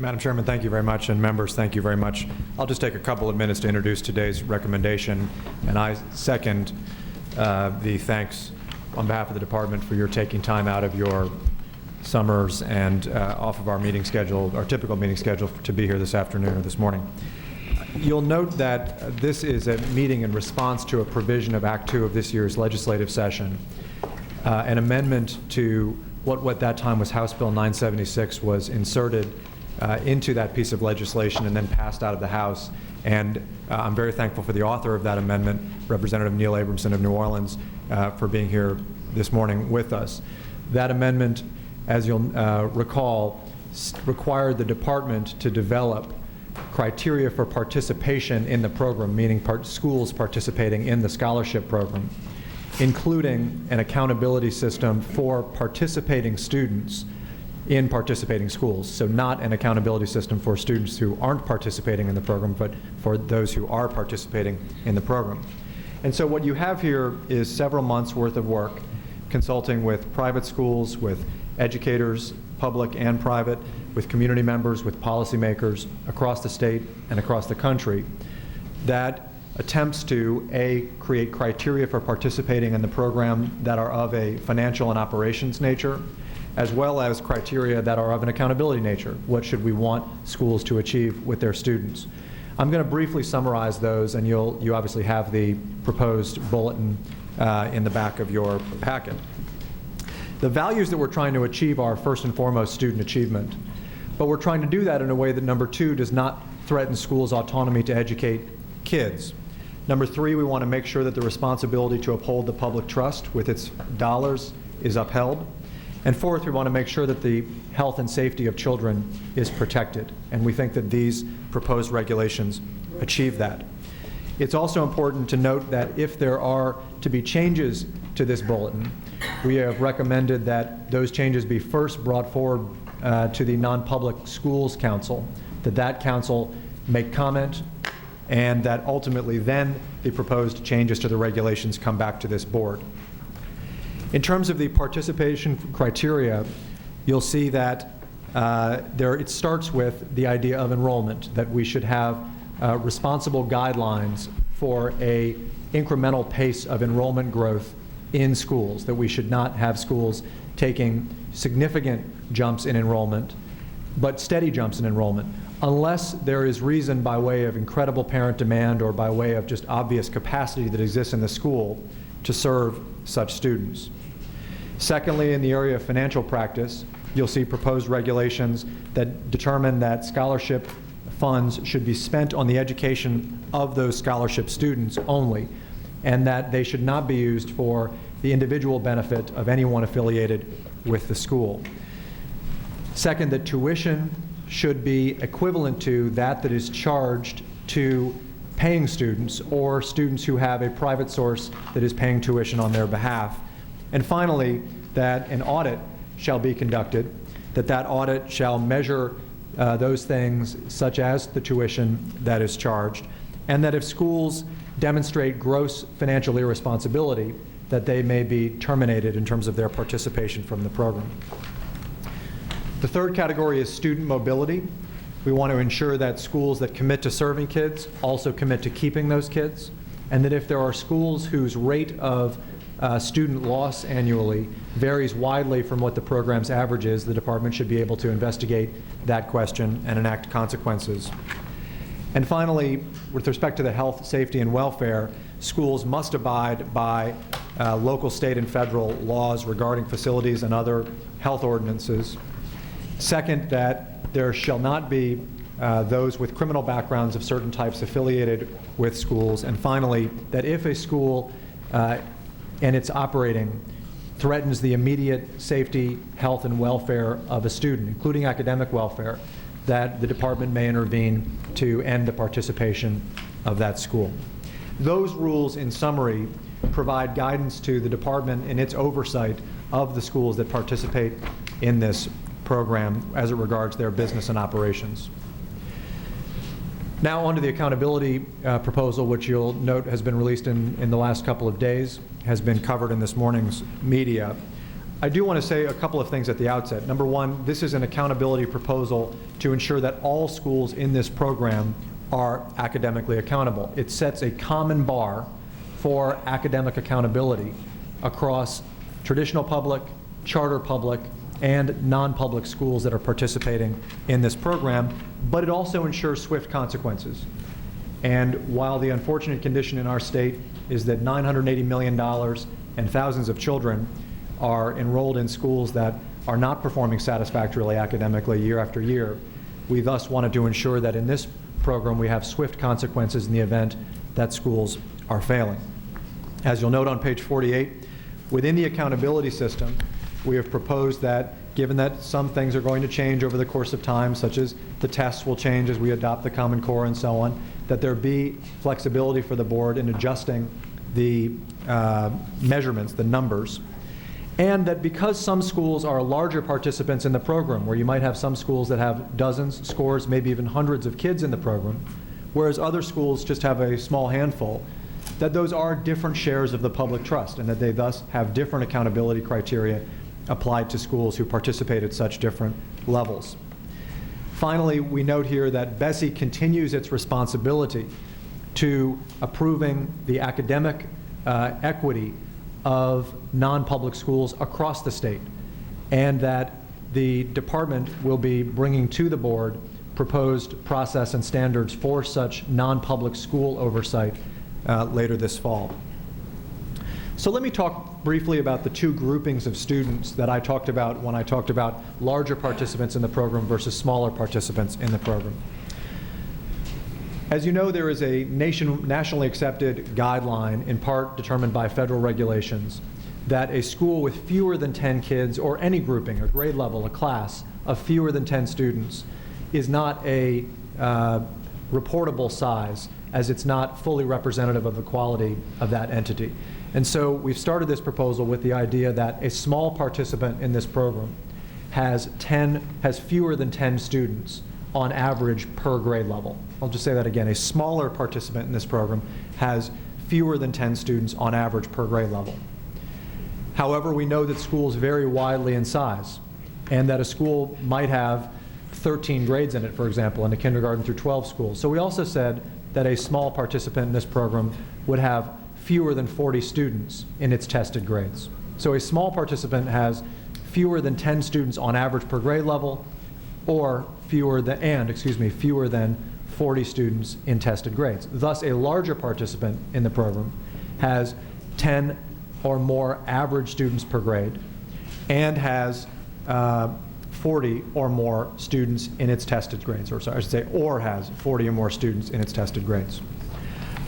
Madam Chairman, thank you very much, and members, thank you very much. I'll just take a couple of minutes to introduce today's recommendation, and I second the thanks on behalf of the department for your taking time out of your summers and off of our meeting schedule, our typical meeting schedule, to be here this afternoon or this morning. You'll note that this is a meeting in response to a provision of Act 2 of this year's legislative session. An amendment to what at that time was House Bill 976 was inserted into that piece of legislation and then passed out of the House. And I'm very thankful for the author of that amendment, Representative Neil Abramson of New Orleans, for being here this morning with us. That amendment, as you'll recall, required the department to develop criteria for participation in the program, meaning schools participating in the scholarship program, including an accountability system for participating students in participating schools. So not an accountability system for students who aren't participating in the program, but for those who are participating in the program. And so what you have here is several months worth of work consulting with private schools, with educators, public and private, with community members, with policymakers across the state and across the country, that attempts to, A, create criteria for participating in the program that are of a financial and operations nature, as well as criteria that are of an accountability nature. What should we want schools to achieve with their students? I'm going to briefly summarize those, and you obviously have the proposed bulletin in the back of your packet. The values that we're trying to achieve are, first and foremost, student achievement. But we're trying to do that in a way that, number 2, does not threaten schools' autonomy to educate kids. Number 3, we want to make sure that the responsibility to uphold the public trust with its dollars is upheld. And 4th, we want to make sure that the health and safety of children is protected. And we think that these proposed regulations achieve that. It's also important to note that if there are to be changes to this bulletin, we have recommended that those changes be first brought forward to the Non-Public Schools Council, that council make comment, and that ultimately then the proposed changes to the regulations come back to this board. In terms of the participation criteria, you'll see that it starts with the idea of enrollment, that we should have responsible guidelines for a incremental pace of enrollment growth in schools, that we should not have schools taking significant jumps in enrollment, but steady jumps in enrollment, unless there is reason by way of incredible parent demand or by way of just obvious capacity that exists in the school to serve such students. Secondly, in the area of financial practice, you'll see proposed regulations that determine that scholarship funds should be spent on the education of those scholarship students only, and that they should not be used for the individual benefit of anyone affiliated with the school. Second, that tuition should be equivalent to that is charged to paying students or students who have a private source that is paying tuition on their behalf. And finally, that an audit shall be conducted, that audit shall measure those things such as the tuition that is charged, and that if schools demonstrate gross financial irresponsibility, that they may be terminated in terms of their participation from the program. The third category is student mobility. We want to ensure that schools that commit to serving kids also commit to keeping those kids, and that if there are schools whose rate of student loss annually varies widely from what the program's average is, the department should be able to investigate that question and enact consequences. And finally, with respect to the health, safety, and welfare, schools must abide by local, state, and federal laws regarding facilities and other health ordinances. Second, that there shall not be those with criminal backgrounds of certain types affiliated with schools. And finally, that if a school and its operating threatens the immediate safety, health, and welfare of a student, including academic welfare, that the department may intervene to end the participation of that school. Those rules, in summary, provide guidance to the department in its oversight of the schools that participate in this program as it regards their business and operations. Now on to the accountability proposal, which you'll note has been released in the last couple of days, has been covered in this morning's media. I do want to say a couple of things at the outset. Number one, this is an accountability proposal to ensure that all schools in this program are academically accountable. It sets a common bar for academic accountability across traditional public, charter public, and non-public schools that are participating in this program, but it also ensures swift consequences. And while the unfortunate condition in our state is that $980 million and thousands of children are enrolled in schools that are not performing satisfactorily academically year after year, we thus wanted to ensure that in this program we have swift consequences in the event that schools are failing. As you'll note on page 48, within the accountability system, we have proposed that, given that some things are going to change over the course of time, such as the tests will change as we adopt the Common Core and so on, that there be flexibility for the board in adjusting the measurements, the numbers, and that because some schools are larger participants in the program, where you might have some schools that have dozens, scores, maybe even hundreds of kids in the program, whereas other schools just have a small handful, that those are different shares of the public trust and that they thus have different accountability criteria applied to schools who participate at such different levels. Finally, we note here that BESE continues its responsibility to approving the academic equity of non-public schools across the state, and that the department will be bringing to the board proposed process and standards for such non-public school oversight later this fall. So let me talk briefly about the two groupings of students that I talked about when I talked about larger participants in the program versus smaller participants in the program. As you know, there is a nationally accepted guideline, in part determined by federal regulations, that a school with fewer than 10 kids, or any grouping, a grade level, a class of fewer than 10 students, is not a reportable size, as it's not fully representative of the quality of that entity. And so we've started this proposal with the idea that a small participant in this program has fewer than 10 students on average per grade level. I'll just say that again. A smaller participant in this program has fewer than 10 students on average per grade level. However, we know that schools vary widely in size, and that a school might have 13 grades in it, for example, in a kindergarten through 12 schools. So we also said that a small participant in this program would have fewer than 40 students in its tested grades. So a small participant has fewer than 10 students on average per grade level, or fewer than 40 students in tested grades. Thus, a larger participant in the program has 10 or more average students per grade and has 40 or more students in its tested grades, or sorry, I should say, or has 40 or more students in its tested grades.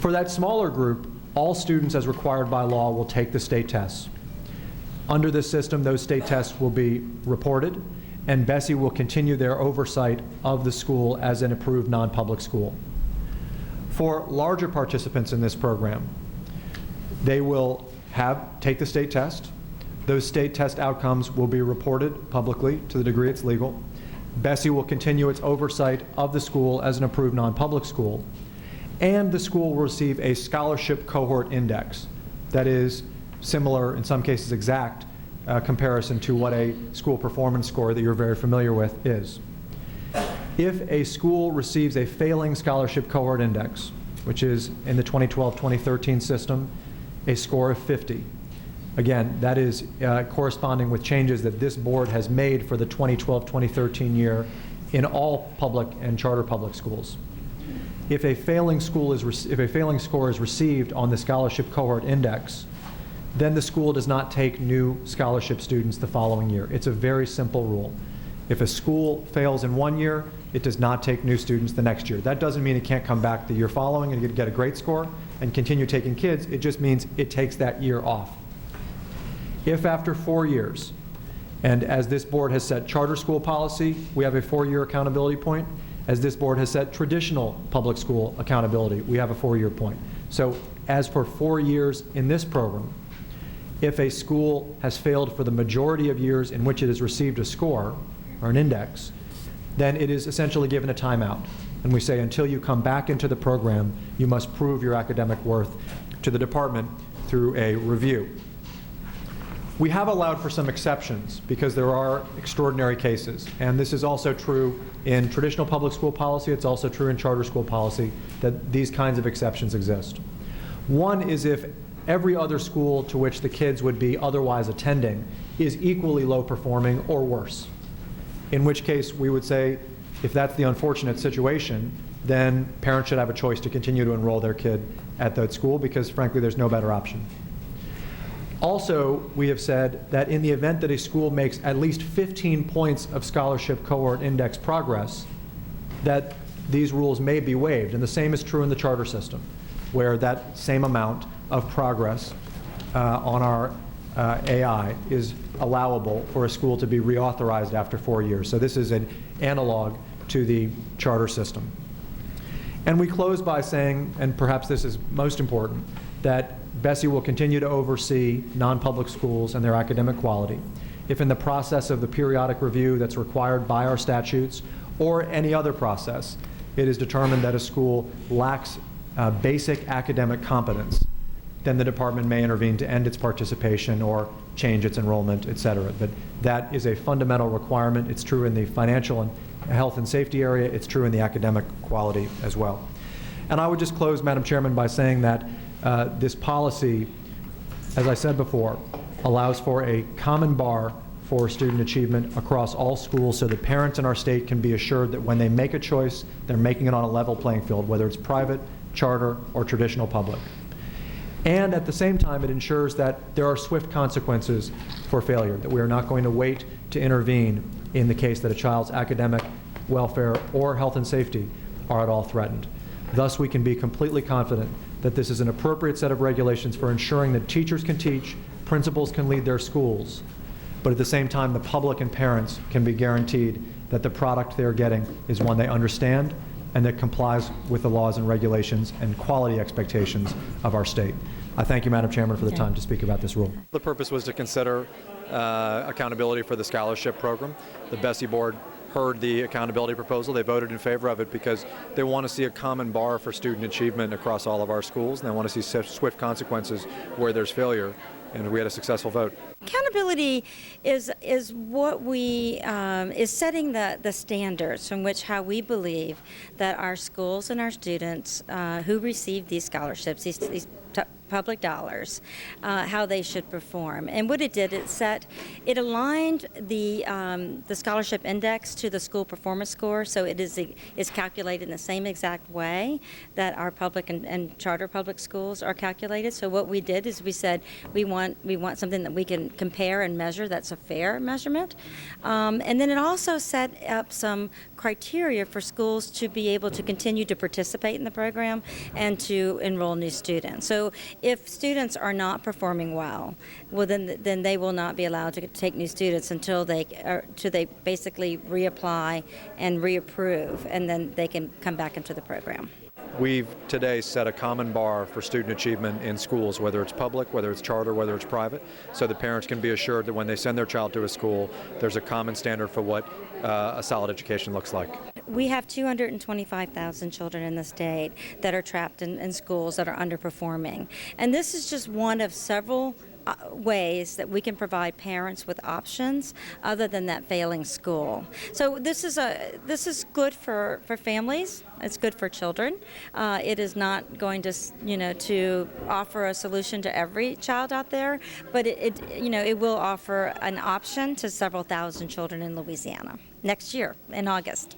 For that smaller group, all students, as required by law, will take the state tests. Under this system, those state tests will be reported, and BESE will continue their oversight of the school as an approved non-public school. For larger participants in this program, they will take the state test. Those state test outcomes will be reported publicly to the degree it's legal. BESE will continue its oversight of the school as an approved non-public school, and the school will receive a scholarship cohort index that is similar, in some cases exact, comparison to what a school performance score that you're very familiar with is. If a school receives a failing scholarship cohort index, which is in the 2012-2013 system, a score of 50, again, that is corresponding with changes that this board has made for the 2012-2013 year in all public and charter public schools. If a failing score is received on the scholarship cohort index, then the school does not take new scholarship students the following year. It's a very simple rule. If a school fails in one year, it does not take new students the next year. That doesn't mean it can't come back the year following and get a great score and continue taking kids. It just means it takes that year off. If after 4 years, and as this board has set charter school policy, we have a 4-year accountability point. As this board has set traditional public school accountability, we have a 4-year point. So as for 4 years in this program, if a school has failed for the majority of years in which it has received a score or an index, then it is essentially given a timeout. And we say, until you come back into the program, you must prove your academic worth to the department through a review. We have allowed for some exceptions because there are extraordinary cases, and this is also true in traditional public school policy. It's also true in charter school policy that these kinds of exceptions exist. One is if every other school to which the kids would be otherwise attending is equally low performing or worse, in which case we would say if that's the unfortunate situation, then parents should have a choice to continue to enroll their kid at that school because frankly there's no better option. Also, we have said that in the event that a school makes at least 15 points of scholarship cohort index progress, that these rules may be waived. And the same is true in the charter system, where that same amount of progress on our AI is allowable for a school to be reauthorized after 4 years. So this is an analog to the charter system. And we close by saying, and perhaps this is most important, that BESE will continue to oversee non-public schools and their academic quality. If in the process of the periodic review that's required by our statutes or any other process, it is determined that a school lacks basic academic competence, then the department may intervene to end its participation or change its enrollment, et cetera. But that is a fundamental requirement. It's true in the financial and health and safety area. It's true in the academic quality as well. And I would just close, Madam Chairman, by saying that this policy, as I said before, allows for a common bar for student achievement across all schools so that parents in our state can be assured that when they make a choice, they're making it on a level playing field, whether it's private, charter, or traditional public. And at the same time, it ensures that there are swift consequences for failure, that we are not going to wait to intervene in the case that a child's academic welfare or health and safety are at all threatened. Thus, we can be completely confident that this is an appropriate set of regulations for ensuring that teachers can teach, principals can lead their schools, but at the same time, the public and parents can be guaranteed that the product they're getting is one they understand and that complies with the laws and regulations and quality expectations of our state. I thank you, Madam Chairman, for the time to speak about this rule. The purpose was to consider accountability for the scholarship program. The BESE board heard the accountability proposal. They voted in favor of it because they want to see a common bar for student achievement across all of our schools, and they want to see swift consequences where there's failure, and we had a successful vote. Accountability is what we is setting the standards from which how we believe that our schools and our students who receive these scholarships, these public dollars, how they should perform. And what it did, it aligned the scholarship index to the school performance score, so it is calculated in the same exact way that our public and charter public schools are calculated. So what we did is we said we want something that we can compare and measure that's a fair measurement. And then it also set up some criteria for schools to be able to continue to participate in the program and to enroll new students. So if students are not performing well, then they will not be allowed to take new students until they basically reapply and reapprove, and then they can come back into the program. We've today set a common bar for student achievement in schools, whether it's public, whether it's charter, whether it's private, so that parents can be assured that when they send their child to a school, there's a common standard for what a solid education looks like. We have 225,000 children in the state that are trapped in schools that are underperforming. And this is just one of several ways that we can provide parents with options other than that failing school. So this is good for families. It's good for children. It is not going to to offer a solution to every child out there, but it will offer an option to several thousand children in Louisiana next year in August.